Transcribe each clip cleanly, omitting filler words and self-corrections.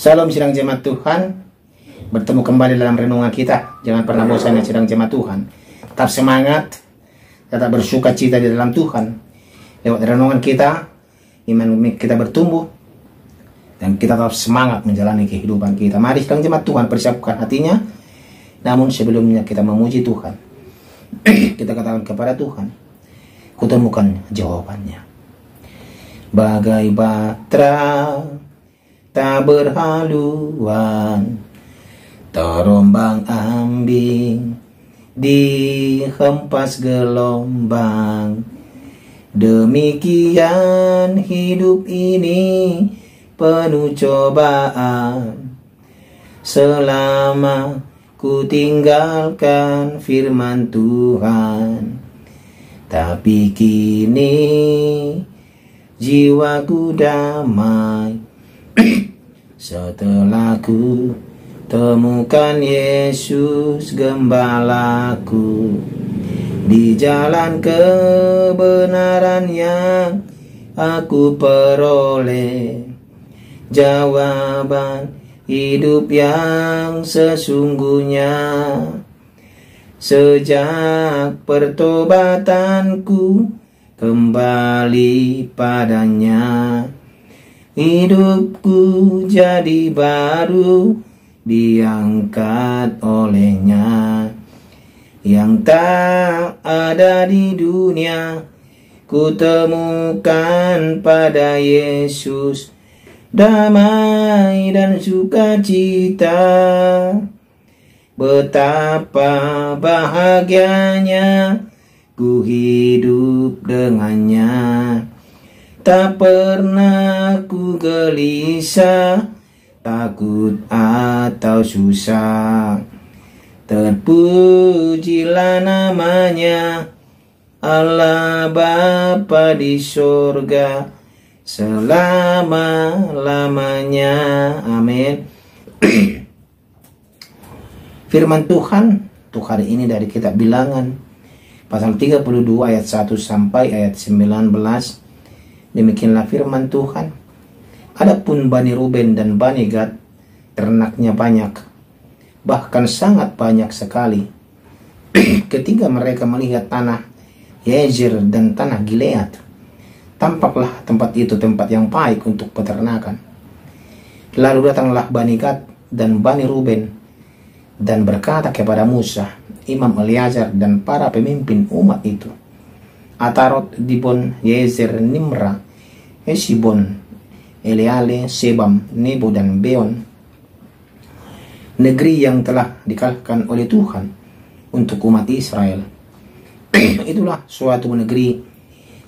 Shalom sidang jemaat Tuhan. Bertemu kembali dalam renungan kita. Jangan pernah bosan ya sidang jemaat Tuhan. Tetap semangat, tetap bersuka cita di dalam Tuhan. Lewat renungan kita, iman kita bertumbuh, dan kita tetap semangat menjalani kehidupan kita. Mari sidang jemaat Tuhan persiapkan hatinya. Namun sebelumnya kita memuji Tuhan. Kita katakan kepada Tuhan, kutemukan jawabannya. Bagai batra tak berhaluan, terombang ambing dihempas gelombang. Demikian hidup ini penuh cobaan, selama ku tinggalkan firman Tuhan. Tapi kini jiwaku damai setelah ku temukan Yesus gembalaku. Di jalan kebenaran yang aku peroleh jawaban hidup yang sesungguhnya. Sejak pertobatanku kembali padanya, hidupku jadi baru, diangkat olehnya. Yang tak ada di dunia ku temukan pada Yesus, damai dan sukacita. Betapa bahagianya ku hidup dengannya. Tak pernah ku gelisah, takut atau susah. Terpujilah namanya, Allah Bapa di sorga selama-lamanya. Amin. Firman Tuhan untuk hari ini dari kitab Bilangan pasal 32 ayat 1 sampai ayat 19. Demikianlah firman Tuhan. Adapun Bani Ruben dan Bani Gad, ternaknya banyak, bahkan sangat banyak sekali. Ketika mereka melihat tanah Yazer dan tanah Gilead, tampaklah tempat itu tempat yang baik untuk peternakan. Lalu datanglah Bani Gad dan Bani Ruben dan berkata kepada Musa, Imam Eleazar dan para pemimpin umat itu, Atarot, Dibon, Yezer, Nimra, Hesibon, Eleale, Sebam, Nebo dan Beon, negeri yang telah dikalahkan oleh Tuhan untuk umat Israel. Itulah suatu negeri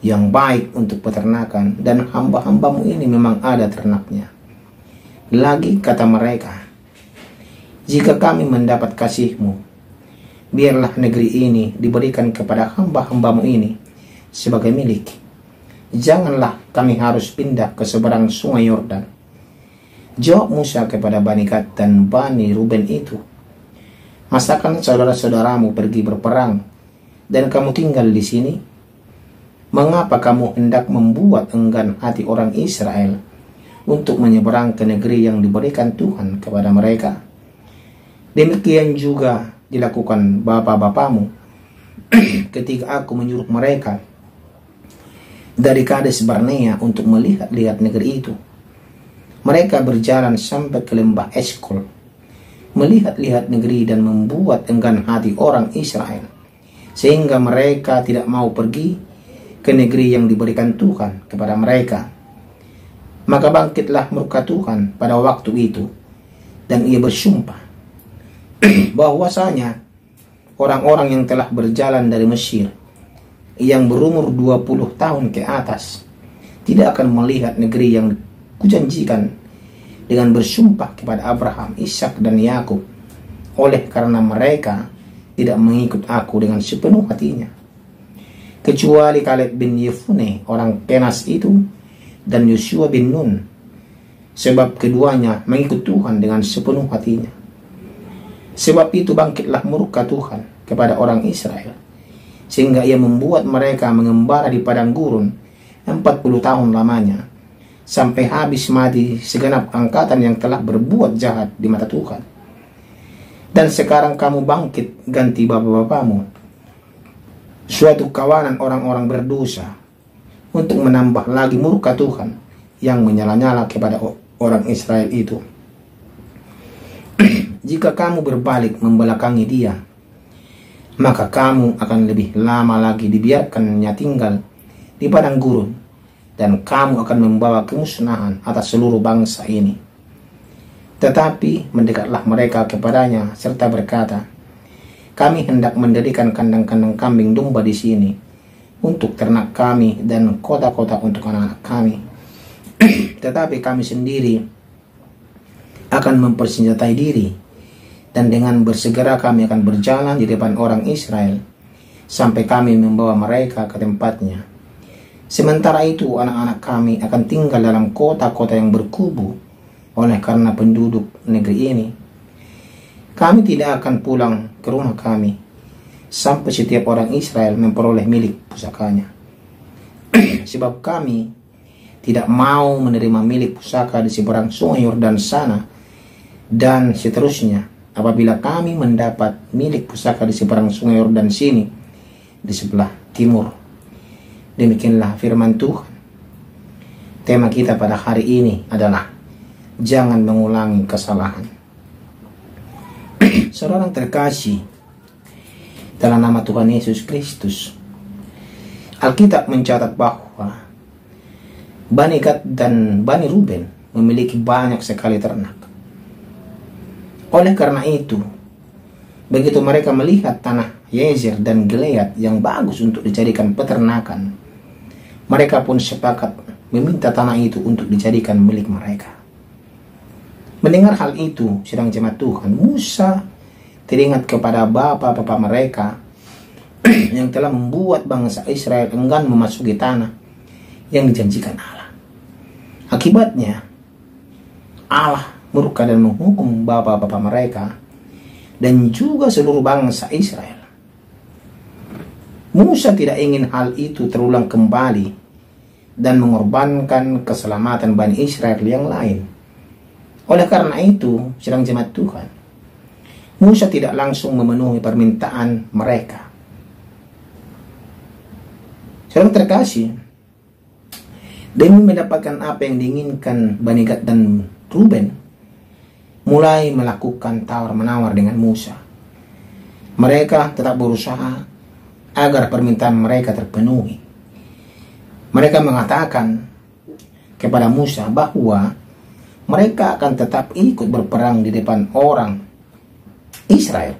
yang baik untuk peternakan, dan hamba-hambamu ini memang ada ternaknya. Lagi kata mereka, jika kami mendapat kasih-Mu, biarlah negeri ini diberikan kepada hamba-hambamu ini sebagai milik. Janganlah kami harus pindah ke seberang sungai Yordan. Jawab Musa kepada Bani Gad dan Bani Ruben itu, masakan saudara-saudaramu pergi berperang dan kamu tinggal di sini? Mengapa kamu hendak membuat enggan hati orang Israel untuk menyeberang ke negeri yang diberikan Tuhan kepada mereka? Demikian juga dilakukan bapa-bapamu ketika aku menyuruh mereka dari Kades Barnea untuk melihat-lihat negeri itu. Mereka berjalan sampai ke lembah Eskol, melihat-lihat negeri dan membuat enggan hati orang Israel, sehingga mereka tidak mau pergi ke negeri yang diberikan Tuhan kepada mereka. Maka bangkitlah murka Tuhan pada waktu itu, dan ia bersumpah bahwasanya orang-orang yang telah berjalan dari Mesir, yang berumur 20 tahun ke atas, tidak akan melihat negeri yang kujanjikan dengan bersumpah kepada Abraham, Ishak dan Yakub, oleh karena mereka tidak mengikut aku dengan sepenuh hatinya, kecuali Kaleb bin Yefune orang Kenas itu dan Yosua bin Nun, sebab keduanya mengikut Tuhan dengan sepenuh hatinya. Sebab itu bangkitlah murka Tuhan kepada orang Israel, sehingga ia membuat mereka mengembara di padang gurun 40 tahun lamanya, sampai habis mati segenap angkatan yang telah berbuat jahat di mata Tuhan. Dan sekarang kamu bangkit ganti bapak-bapakmu, suatu kawanan orang-orang berdosa, untuk menambah lagi murka Tuhan yang menyala-nyala kepada orang Israel itu. Jika kamu berbalik membelakangi dia, maka kamu akan lebih lama lagi dibiarkannya tinggal di padang gurun, dan kamu akan membawa kemusnahan atas seluruh bangsa ini. Tetapi mendekatlah mereka kepadanya serta berkata, kami hendak mendirikan kandang-kandang kambing domba di sini untuk ternak kami dan kota-kota untuk anak-anak kami. Tetapi kami sendiri akan mempersenjatai diri, dan dengan bersegera kami akan berjalan di depan orang Israel sampai kami membawa mereka ke tempatnya. Sementara itu anak-anak kami akan tinggal dalam kota-kota yang berkubu oleh karena penduduk negeri ini. Kami tidak akan pulang ke rumah kami sampai setiap orang Israel memperoleh milik pusakanya. Sebab kami tidak mau menerima milik pusaka di seberang sungai Yordan sana, dan seterusnya apabila kami mendapat milik pusaka di seberang sungai Yordan sini di sebelah timur. Demikianlah firman Tuhan. Tema kita pada hari ini adalah jangan mengulangi kesalahan. Saudara terkasih dalam nama Tuhan Yesus Kristus, Alkitab mencatat bahwa Bani Gad dan Bani Ruben memiliki banyak sekali ternak. Oleh karena itu, begitu mereka melihat tanah Yezer dan Gilead yang bagus untuk dijadikan peternakan, mereka pun sepakat meminta tanah itu untuk dijadikan milik mereka. Mendengar hal itu, sidang jemaat Tuhan, Musa teringat kepada bapak-bapak mereka yang telah membuat bangsa Israel enggan memasuki tanah yang dijanjikan Allah. Akibatnya, Allah murka dan menghukum bapak-bapak mereka dan juga seluruh bangsa Israel. Musa tidak ingin hal itu terulang kembali dan mengorbankan keselamatan Bani Israel yang lain. Oleh karena itu, sidang jemaat Tuhan, Musa tidak langsung memenuhi permintaan mereka. Saudara terkasih, demi mendapatkan apa yang diinginkan Bani Gad dan Ruben, mulai melakukan tawar-menawar dengan Musa. Mereka tetap berusaha agar permintaan mereka terpenuhi. Mereka mengatakan kepada Musa bahwa mereka akan tetap ikut berperang di depan orang Israel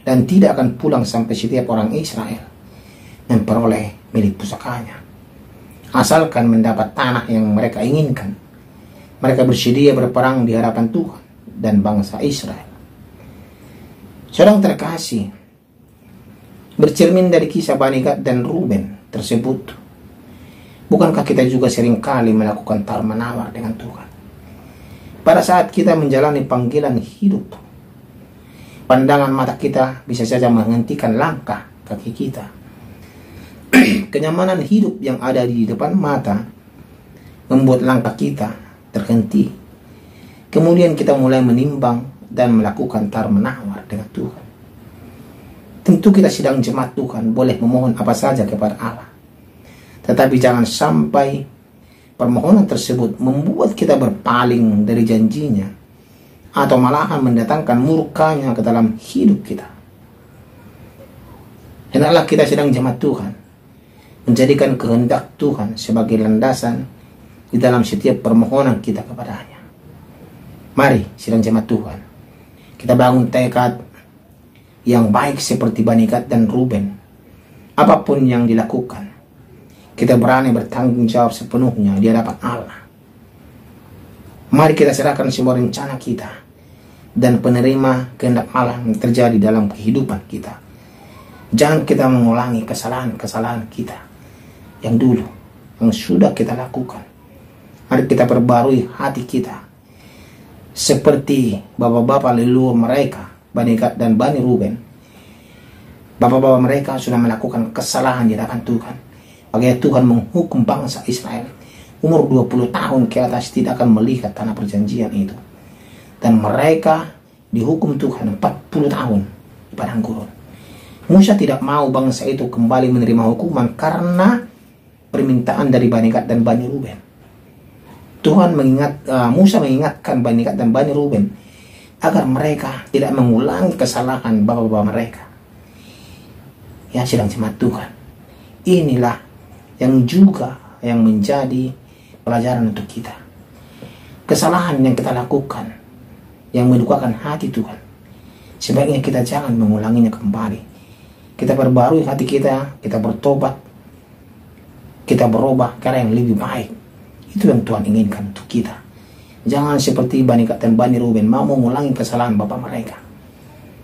dan tidak akan pulang sampai setiap orang Israel memperoleh milik pusakanya, asalkan mendapat tanah yang mereka inginkan. Mereka bersedia berperang di hadapan Tuhan dan bangsa Israel. Saudara terkasih, bercermin dari kisah Bani Gad dan Ruben tersebut, bukankah kita juga seringkali melakukan tawar-menawar dengan Tuhan? Pada saat kita menjalani panggilan hidup, pandangan mata kita bisa saja menghentikan langkah kaki kita. Kenyamanan hidup yang ada di depan mata membuat langkah kita terhenti. Kemudian kita mulai menimbang dan melakukan tawar-menawar dengan Tuhan. Tentu kita sidang jemaat Tuhan boleh memohon apa saja kepada Allah, tetapi jangan sampai permohonan tersebut membuat kita berpaling dari janjinya atau malahan mendatangkan murkanya ke dalam hidup kita. Hendaklah kita sidang jemaat Tuhan menjadikan kehendak Tuhan sebagai landasan di dalam setiap permohonan kita kepadanya. Mari sidang jemaat Tuhan, kita bangun tekad yang baik seperti Bani Gad dan Ruben. Apapun yang dilakukan, kita berani bertanggung jawab sepenuhnya di hadapan Allah. Mari kita serahkan semua rencana kita dan penerima kehendak Allah yang terjadi dalam kehidupan kita. Jangan kita mengulangi kesalahan-kesalahan kita yang dulu, yang sudah kita lakukan. Mari kita perbarui hati kita seperti bapak-bapak leluhur mereka, Bani Gad dan Bani Ruben. Bapak-bapak mereka sudah melakukan kesalahan di hadapan Tuhan. Bagaimana Tuhan menghukum bangsa Israel umur 20 tahun ke atas tidak akan melihat tanah perjanjian itu. Dan mereka dihukum Tuhan 40 tahun di padang gurun. Musa tidak mau bangsa itu kembali menerima hukuman karena permintaan dari Bani Gad dan Bani Ruben. Musa mengingatkan Bani Gad dan Bani Ruben agar mereka tidak mengulangi kesalahan bapak-bapak mereka. Ya, sedang jemaat Tuhan, inilah yang menjadi pelajaran untuk kita. Kesalahan yang kita lakukan yang mendukakan hati Tuhan, sebaiknya kita jangan mengulanginya kembali. Kita perbarui hati kita, kita bertobat, kita berubah ke arah yang lebih baik. Itu yang Tuhan inginkan untuk kita. Jangan seperti Bani Gad dan Bani Ruben mau mengulangi kesalahan bapak mereka.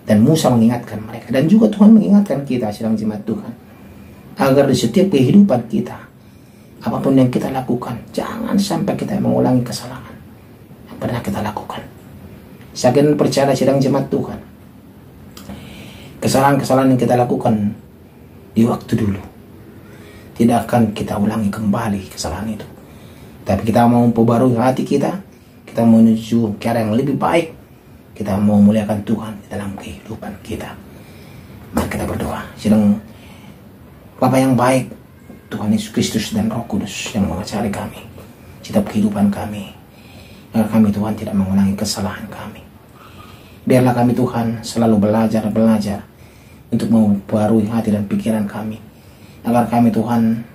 Dan Musa mengingatkan mereka, dan juga Tuhan mengingatkan kita sedang jemaat Tuhan, agar di setiap kehidupan kita, apapun yang kita lakukan, jangan sampai kita mengulangi kesalahan yang pernah kita lakukan. Saya akan percaya sedang jemaat Tuhan, kesalahan-kesalahan yang kita lakukan di waktu dulu tidak akan kita ulangi kembali kesalahan itu. Tapi kita mau memperbarui hati kita, kita menuju ke arah yang lebih baik, kita mau memuliakan Tuhan di dalam kehidupan kita. Mari kita berdoa. Sedang Bapa yang baik, Tuhan Yesus Kristus dan Roh Kudus yang mengajari kami setiap kehidupan kami, agar kami Tuhan tidak mengulangi kesalahan kami. Biarlah kami Tuhan selalu belajar untuk memperbarui hati dan pikiran kami, agar kami Tuhan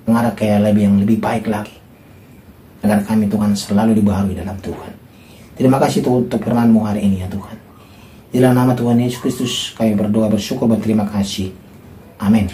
mengarah ke yang lebih baik lagi, agar kami Tuhan selalu dibaharui dalam Tuhan. Terima kasih Tuhan untuk firman-Mu hari ini ya Tuhan. Di dalam nama Tuhan Yesus Kristus kami berdoa, bersyukur, berterima kasih. Amin.